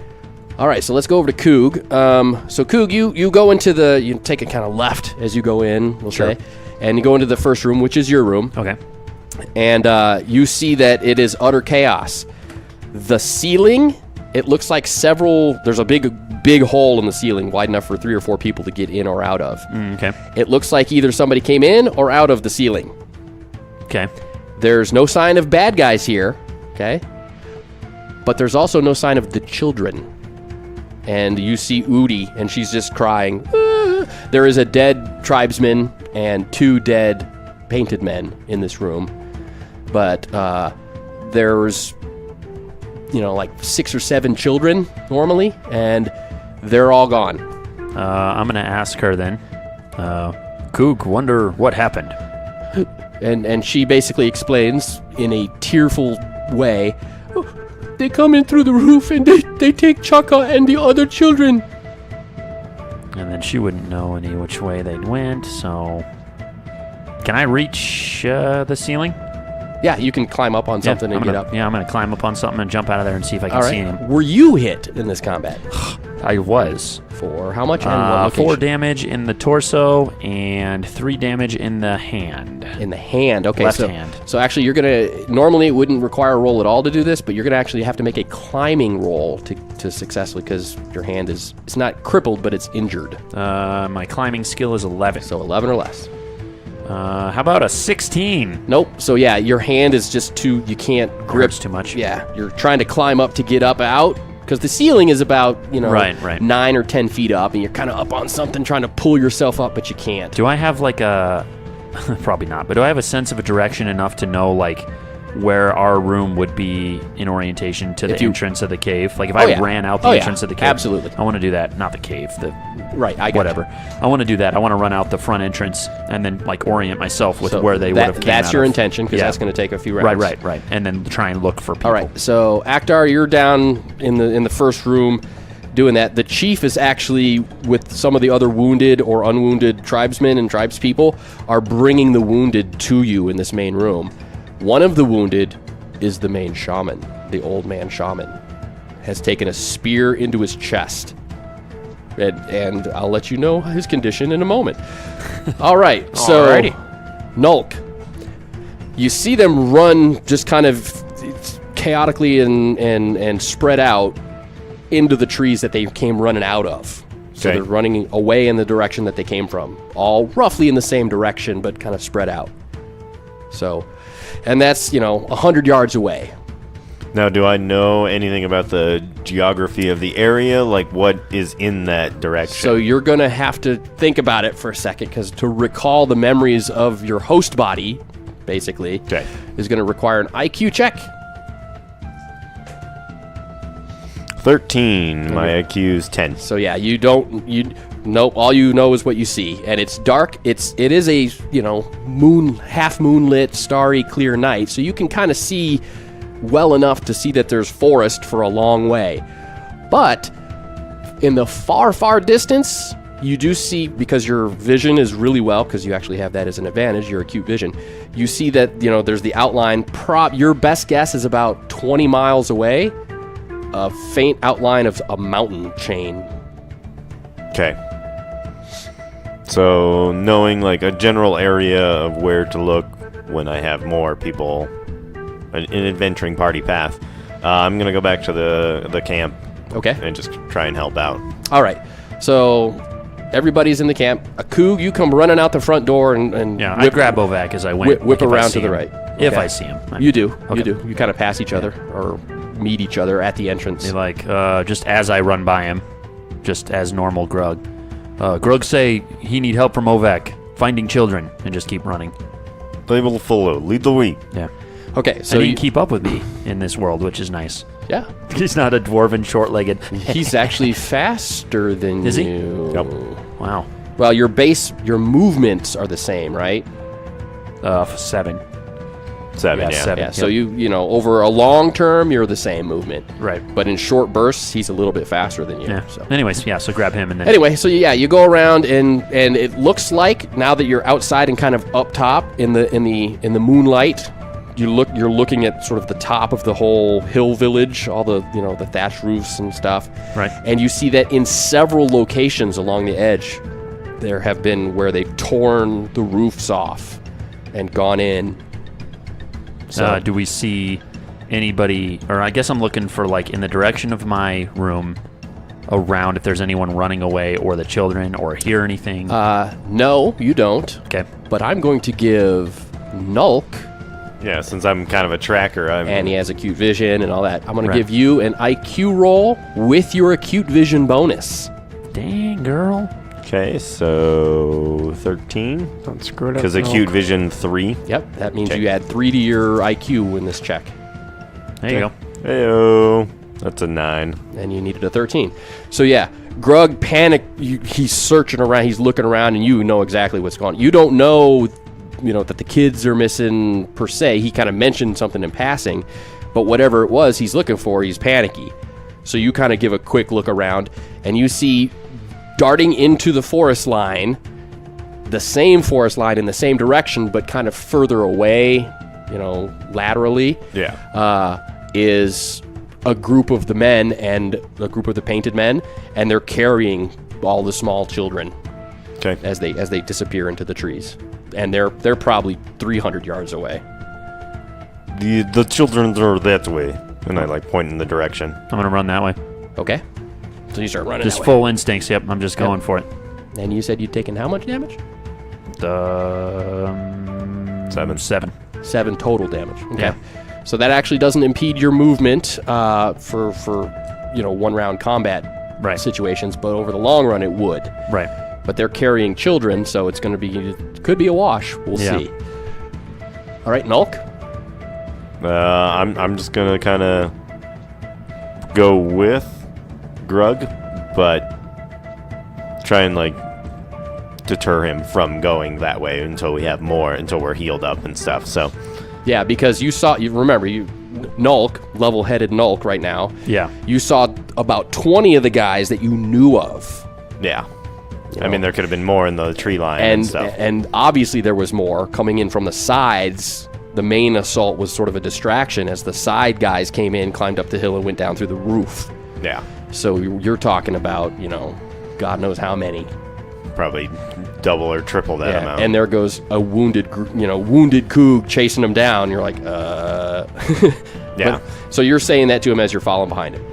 All right, so let's go over to Coog. So Coog, you go into you take a kind of left as you go in, we'll say, and you go into the first room, which is your room. Okay. And you see that it is utter chaos. The ceiling it looks like there's a big hole in the ceiling wide enough for 3 or 4 people to get in or out of. Okay. It looks like either somebody came in or out of the ceiling. Okay. There's no sign of bad guys here, okay? But there's also no sign of the children. And you see Udi, and she's just crying. "Ah." There is a dead tribesman and 2 dead painted men in this room. But there's, like 6 or 7 children normally, and they're all gone. I'm going to ask her then. Coog, wonder what happened. And she basically explains in a tearful way, "Oh, they come in through the roof and they take Chaka and the other children." And then she wouldn't know any which way they went, so... Can I reach the ceiling? Yeah, you can climb up on something and I'm get gonna, up. Yeah, I'm going to climb up on something and jump out of there and see if I can All see right. him. Were you hit in this combat? I was. For how much? And what 4 location? damage in the torso and 3 damage in the hand. In the hand. Okay, Left so, hand. So actually, you're gonna normally it wouldn't require a roll at all to do this, but you're gonna actually have to make a climbing roll to successfully, because your hand it's not crippled, but it's injured. My climbing skill is 11. So 11 or less. How about a 16? Nope. So yeah, your hand is just you can't grip. Hurts too much. Yeah, you're trying to climb up to get up out, because the ceiling is about, Right. 9 or 10 feet up, and you're kind of up on something trying to pull yourself up, but you can't. Do I have like a... Probably not, but do I have a sense of a direction enough to know like where our room would be in orientation to the entrance of the cave? Like if I ran out the entrance of the cave. Absolutely. I want to do that. Not the cave. Right, I got whatever. I want to do that. I want to run out the front entrance and then like orient myself with where they would have came That's out your of. intention, because Yeah. that's going to take a few rounds. Right. And then try and look for people. All right, so Akhtar, you're down in the first room doing that. The chief is actually, with some of the other wounded or unwounded tribesmen and tribespeople, are bringing the wounded to you in this main room. One of the wounded is the main shaman, the old man shaman, has taken a spear into his chest. And I'll let you know his condition in a moment. All right, so Alrighty. Nulk, you see them run just kind of chaotically and spread out into the trees that they came running out of. So Okay. they're running away in the direction that they came from, all roughly in the same direction, but kind of spread out. So, and that's 100 yards away. Now, do I know anything about the geography of the area? Like, what is in that direction? So you're going to have to think about it for a second, because to recall the memories of your host body, basically, Okay. is going to require an IQ check. 13. My IQ's 10. So yeah, nope, all you know is what you see, and it's dark. It is a half moonlit, starry, clear night, so you can kind of see well enough to see that there's forest for a long way. But in the far distance, you do see, because your vision is really well, because you actually have that as an advantage, your acute vision, you see that there's the outline. Your best guess is about 20 miles away, a faint outline of a mountain chain. Okay. So, knowing like a general area of where to look when I have more people, an adventuring party path, I'm going to go back to the camp Okay. and just try and help out. All right. So everybody's in the camp. Akug, you come running out the front door and Yeah, I grab Ovak as I went. whip like, if I around see to the him. right. If Okay. I see him. You do. Okay. You do. You kind of pass each other or meet each other at the entrance. They like, just as I run by him, just as normal Grug. Grug say he need help from Ovak, finding children, and just keep running. They will follow. Lead the way. Yeah. Okay. So And he you, can keep up with me in this world, which is nice. yeah, He's not a dwarven, short-legged. he's actually faster than Is he? you. Yep. Wow. Well, your movements are the same, right? 7. 7, Yeah, yeah. 7. Yeah. Yep. So over a long term, you're the same movement. Right. But in short bursts, he's a little bit faster than you. Yeah. So. Anyways, yeah. So grab him and then. Anyway, so yeah, you go around and it looks like, now that you're outside and kind of up top in the moonlight, you're looking at sort of the top of the whole hill village, all the the thatched roofs and stuff. Right. And you see that in several locations along the edge, there have been where they've torn the roofs off and gone in. So do we see anybody, or I guess I'm looking for like in the direction of my room, around if there's anyone running away or the children or hear anything. No, you don't. Okay. But I'm going to give Nulk, Yeah, since I'm kind of a tracker, and he has acute vision and all that, I'm going to Right. give you an IQ roll with your acute vision bonus. Dang, girl. Okay, so 13. Don't screw it up. Because acute vision 3. Yep, that means Okay. you add 3 to your IQ in this check. There you go. Heyo. That's a 9. And you needed a 13. So yeah, Grug panicked. He's searching around. He's looking around, and you know exactly what's going on. You don't know, that the kids are missing per se. He kind of mentioned something in passing, but whatever it was he's looking for, he's panicky. So you kind of give a quick look around, and you see darting into the forest line, the same forest line in the same direction, but kind of further away, laterally. Yeah. Is a group of the men and a group of the painted men, and they're carrying all the small children Okay. as they disappear into the trees, and they're probably 300 yards away. The children are that way. And I point in the direction. I'm going to run that way. Okay, so you start running. Just that way. full instincts. Yep, I'm just going for it. And you said you'd taken how much damage? 7. 7. 7 total damage. Okay, Yeah. so that actually doesn't impede your movement for one round combat Right. situations, but over the long run it would. Right. But they're carrying children, so it's going to be could be a wash. We'll Yeah. see. All right, Nulk. I'm just gonna kind of go with Grug, but try and deter him from going that way until we're healed up and stuff. So Yeah, because you remember, Nulk, level-headed Nulk right now, Yeah. you saw about 20 of the guys that you knew of. yeah, I mean there could have been more in the tree line and stuff. And obviously there was more coming in from the sides. The main assault was sort of a distraction as the side guys came in, climbed up the hill, and went down through the roof. Yeah, So you're talking about, God knows how many. probably double or triple that amount. And there goes a wounded Coog chasing him down. You're like, yeah. But- so you're saying that to him as you're following behind him.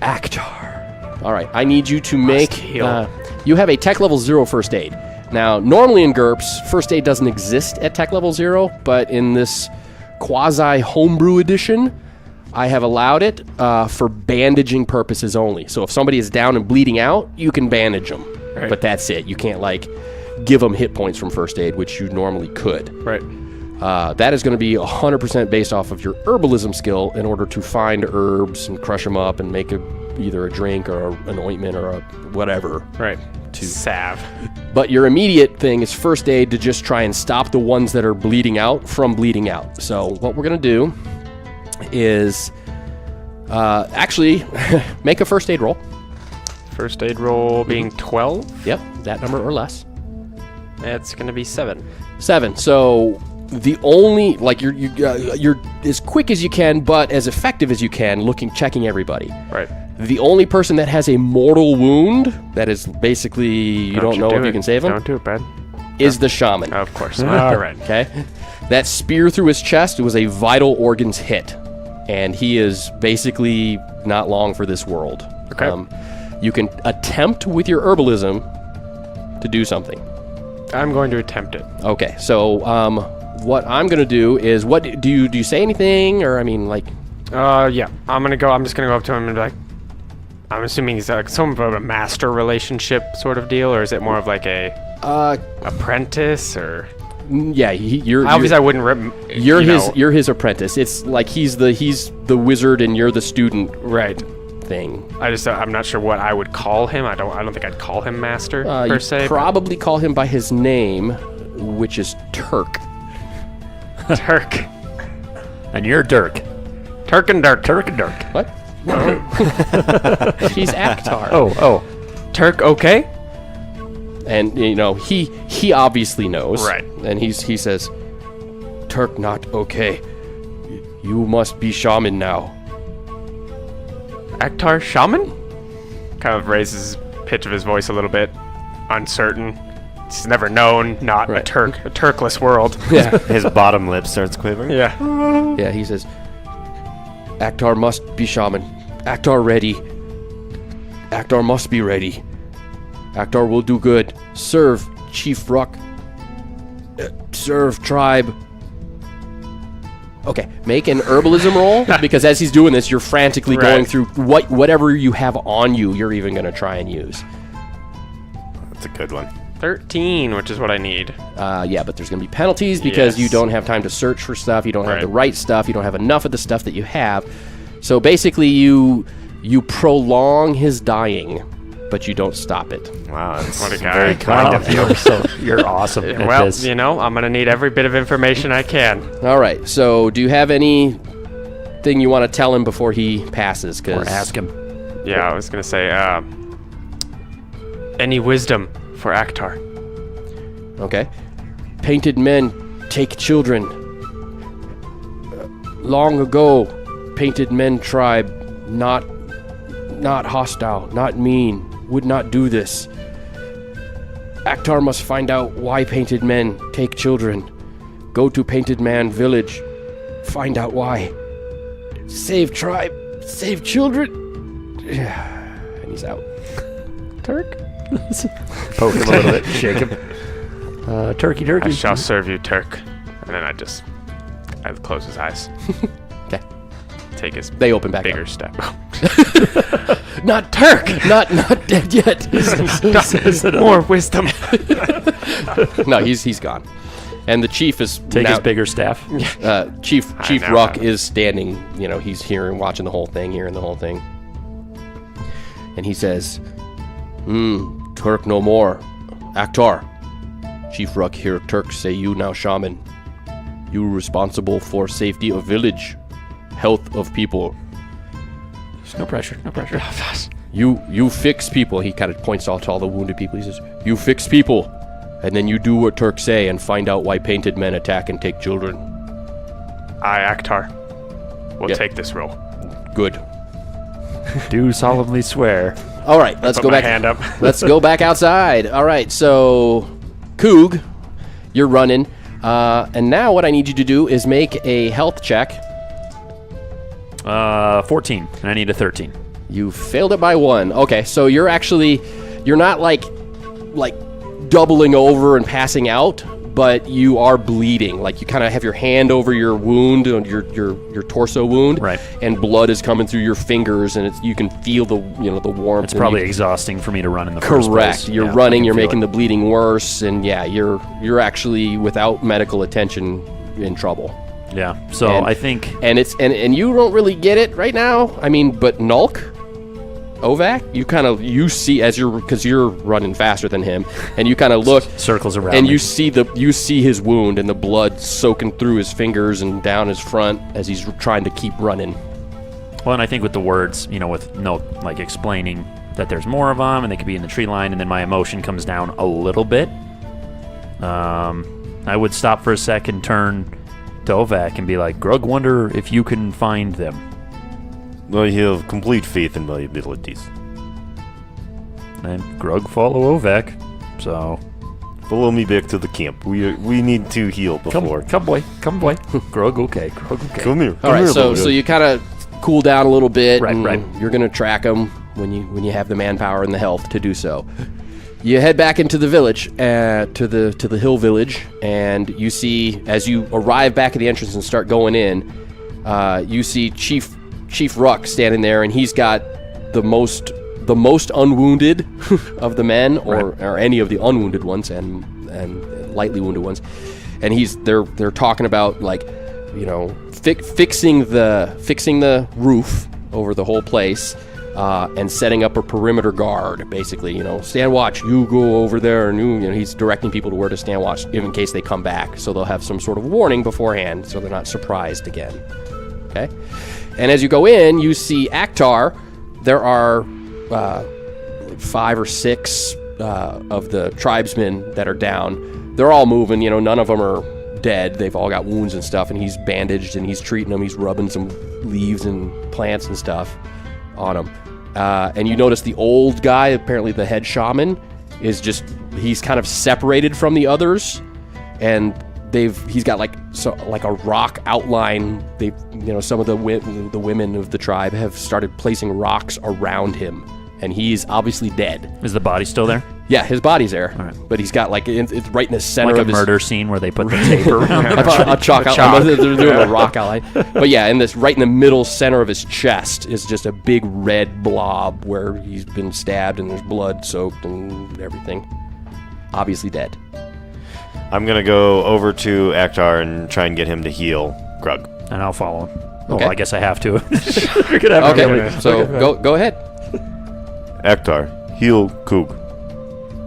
Aktar. All right, I need you to make. heal. You have a tech level 0 first aid. Now, normally in GURPS, first aid doesn't exist at tech level 0, but in this quasi homebrew edition, I have allowed it for bandaging purposes only. So if somebody is down and bleeding out, you can bandage them. Right. But that's it. You can't give them hit points from first aid, which you normally could. Right. That is going to be 100% based off of your herbalism skill in order to find herbs and crush them up and make either a drink or an ointment or a whatever. Right. Salve. But your immediate thing is first aid to just try and stop the ones that are bleeding out from bleeding out. So what we're going to do is actually make a first aid roll. First aid roll being 12. Yep, that number or less. That's going to be 7. 7. So the only you're as quick as you can, but as effective as you can, checking everybody. Right. The only person that has a mortal wound, that is basically you don't know if you can save him, Don't do it, bud. is the shaman. Of course. All right. Okay? That spear through his chest was a vital organs hit, and he is basically not long for this world. Okay. You can attempt with your herbalism to do something. I'm going to attempt it. Okay, so what I'm going to do is, do you say anything, or Yeah. I'm just gonna go up to him and be like, I'm assuming he's some of a master relationship sort of deal, or is it more of a apprentice or? yeah, Obviously, I wouldn't. You're his apprentice. It's like he's the wizard and you're the student right. thing. I'm not sure what I would call him. I don't think I'd call him master per You se. probably call him by his name, which is Turk. but Turk. And you're Dirk. Turk and Dirk. Turk and Dirk. What? He's Aktar. Oh. Turk, okay? And he obviously knows. Right. And he says, Turk not okay. You must be shaman now. Aktar Shaman? Kind of raises pitch of his voice a little bit. Uncertain. He's never known not Right. a Turkless world. Yeah. His bottom lip starts quivering. Yeah. Yeah, he says, Aktar must be shaman. Aktar ready. Aktar must be ready. Aktar will do good. Serve, Chief Ruck. Serve, tribe. Okay, make an herbalism roll, because as he's doing this, you're frantically going through whatever you have on you, you're even going to try and use. That's a good one. 13, which is what I need. Yeah, but there's going to be penalties because you don't have time to search for stuff, you don't have the right stuff, you don't have enough of the stuff that you have. So basically you prolong his dying, but you don't stop it. Wow, that's What a guy. very kind of you. So you're awesome at Well, this. you know, I'm going to need every bit of information I can. All right, so do you have anything you want to tell him before he passes? Or ask him. Yeah, I was going to say, any wisdom for Aktar? Okay. Painted men take children. Long ago, painted men tribe, not hostile, not mean, would not do this. Aktar must find out why painted men take children. Go to Painted Man village. Find out why. Save tribe. Save children. And he's out. Turk? Poke him a little bit. Shake him. Turkey. I shall serve you, Turk. And then I close his eyes. Okay. Take his They open back bigger up. step. Not Turk. Not dead yet. More wisdom. No, he's gone. And the chief is Take now, his bigger staff. Chief know Ruck that. is standing. You know, he's watching the whole thing, hearing the whole thing, and he says, Turk no more. Aktar. Chief Ruck, hear Turk say you now shaman. You responsible for safety of village, health of people. No pressure. You fix people. He kind of points out to all the wounded people. He says, you fix people, and then you do what Turk say and find out why painted men attack and take children. I, Aktar, will Yeah. take this role. Good. Do solemnly swear. All right, let's Put go my back. hand up. Let's go back outside. All right, so Coog, you're running, and now what I need you to do is make a health check. 14, and I need a 13. You failed it by 1. Okay, so you're not like doubling over and passing out, but you are bleeding. Like you kind of have your hand over your wound, your torso wound, Right. And blood is coming through your fingers, and you can feel the warmth. It's and probably you- exhausting for me to run in the first place. Correct. You're Yeah, running. I You're can feel making it. the bleeding worse, and yeah, you're actually without medical attention in trouble. Yeah. So And- I think And it's and you don't really get it right now. I mean, but Nulk, Ovak, you see as because you're running faster than him, and you kind of look circles around. and me. you see his wound and the blood soaking through his fingers and down his front as he's trying to keep running. Well, and I think with the words, with no explaining that there's more of them and they could be in the tree line, and then my emotion comes down a little bit. I would stop for a second, turn to Ovak, and be like, "Grug, wonder if you can find them." Well, you have complete faith in my abilities. And Grug follow Ovak, so Follow me back to the camp. We need to heal before. come boy, Grug, okay, Grug, okay. Come here. All right, here, so little guy. you kind of cool down a little bit, Right, and right. you're gonna track them when you have the manpower and the health to do so. You head back into the village, to the hill village, and you see as you arrive back at the entrance and start going in, you see Chief Ruck standing there, and he's got the most unwounded of the men, or any of the unwounded ones, and lightly wounded ones, and they're talking about fixing the roof over the whole place. And setting up a perimeter guard, basically, stand watch. You go over there, and he's directing people to where to stand watch in case they come back. So they'll have some sort of warning beforehand, so they're not surprised again. Okay. And as you go in, you see Aktar. There are 5 or 6 of the tribesmen that are down. They're all moving. None of them are dead. They've all got wounds and stuff, and he's bandaged and he's treating them. He's rubbing some leaves and plants and stuff on him. And you notice the old guy, apparently the head shaman, he's kind of separated from the others, and he's got like a rock outline. Some of the women of the tribe have started placing rocks around him, and he's obviously dead. Is the body still there? Yeah, his body's there, right. but he's got like it's right in the center Like of a his murder scene where they put the tape around a chalk outline. They're doing a rock outline. But yeah, in this right in the middle center of his chest is just a big red blob where he's been stabbed and there's blood soaked and everything. Obviously dead. I'm gonna go over to Akhtar and try and get him to heal Grug. and I'll follow him. Okay. Well, I guess I have to. You're gonna have to Okay, really- so go ahead. Akhtar, heal Coog.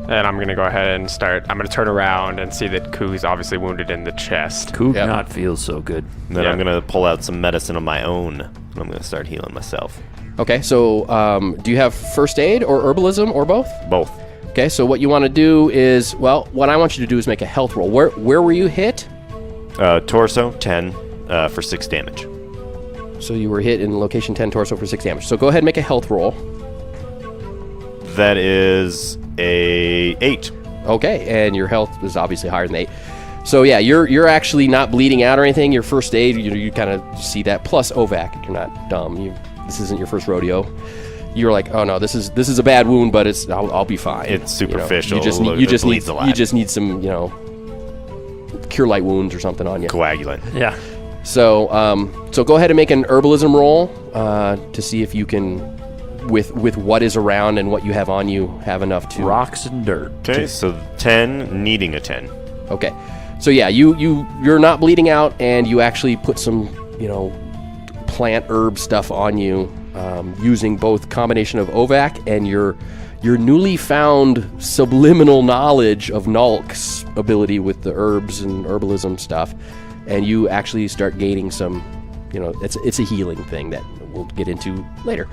And I'm gonna go ahead and start. I'm gonna turn around and see that Ku's obviously wounded in the chest. Coog Yep. not feels so good. And then Yeah. I'm gonna pull out some medicine of my own, and I'm gonna start healing myself. Okay, so do you have first aid or herbalism or both? Both. Okay, so what you want to do is, well, what I want you to do is make a health roll. Where were you hit? Torso 10 for 6 damage. So you were hit in location 10 torso for 6 damage. So go ahead and make a health roll. That is a 8. Okay, and your health is obviously higher than 8. So yeah, you're actually not bleeding out or anything. Your first aid, you kind of see that. Plus OVAC, you're not dumb. This isn't your first rodeo. You're like, oh no, this is a bad wound, but I'll be fine. It's superficial. You just It need bleeds a lot. you just need some cure light wounds or something on you. Coagulant. Yeah. So so go ahead and make an herbalism roll to see if you can, with what is around and what you have on you, have enough to Rocks and dirt. Okay, so 10, needing a 10. Okay. So yeah, you're not bleeding out, and you actually put some, plant herb stuff on you, using both combination of OVAC and your newly found subliminal knowledge of Nulk's ability with the herbs and herbalism stuff, and you actually start gaining some, it's a healing thing that we'll get into later.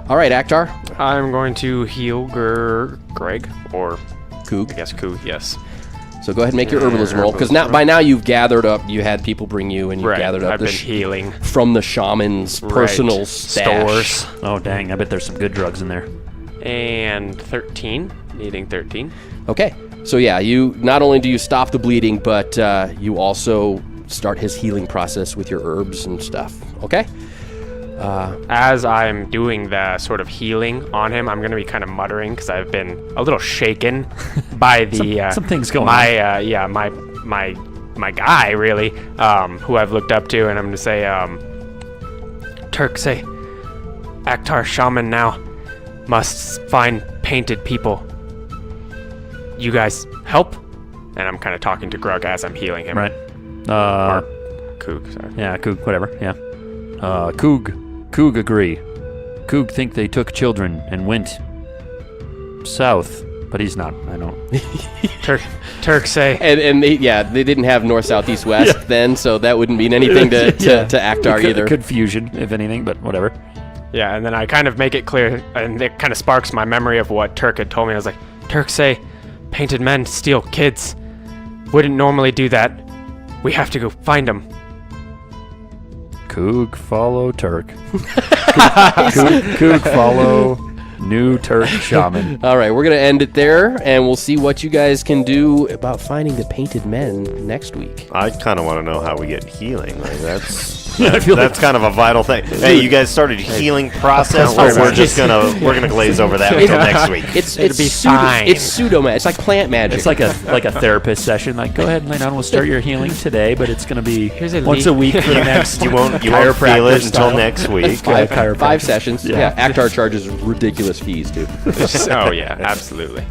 All right, Akhtar. I'm going to heal Greg, or Coog. I guess Ku, yes. So go ahead and make your herbalism roll, because by now you've gathered up, you had people bring you, and you've Right, gathered up I've been healing. from the shaman's personal stash. Stores. Oh, dang. I bet there's some good drugs in there. And 13, needing 13. Okay, so yeah, you not only do you stop the bleeding, but you also start his healing process with your herbs and stuff. Okay. As I'm doing the sort of healing on him, I'm going to be kind of muttering because I've been a little shaken by the Some things going on. My guy really, who I've looked up to, and I'm going to say, Turk, say, Akhtar Shaman now must find painted people. You guys help? And I'm kind of talking to Grug as I'm healing him. Right. Or Coog, sorry. Yeah, Coog, whatever. Yeah. Coog agree. Coog think they took children and went south, but he's not. I don't. Turk say. And they didn't have north, south, east, west then, so that wouldn't mean anything to Akhtar either. Confusion, if anything, but whatever. Yeah, and then I kind of make it clear, and it kind of sparks my memory of what Turk had told me. I was like, Turk say, painted men steal kids. Wouldn't normally do that. We have to go find them. Coog follow Turk. Coog follow new Turk shaman. All right, we're going to end it there, and we'll see what you guys can do about finding the painted men next week. I kind of want to know how we get healing. Like that's feel that's kind of a vital thing. Hey, you guys started healing process, or we're gonna glaze over that until next week. It's be fine. It's pseudo magic. It's like plant magic. It's like a therapist session. Like, go ahead and lay down. We'll start your healing today, but it's going to be Here's a once a week for the next. You won't feel chiropractor it until style. next week. Chiropractor. five sessions. Yeah. Yeah, Akhtar charges ridiculous fees too. Oh, yeah, absolutely.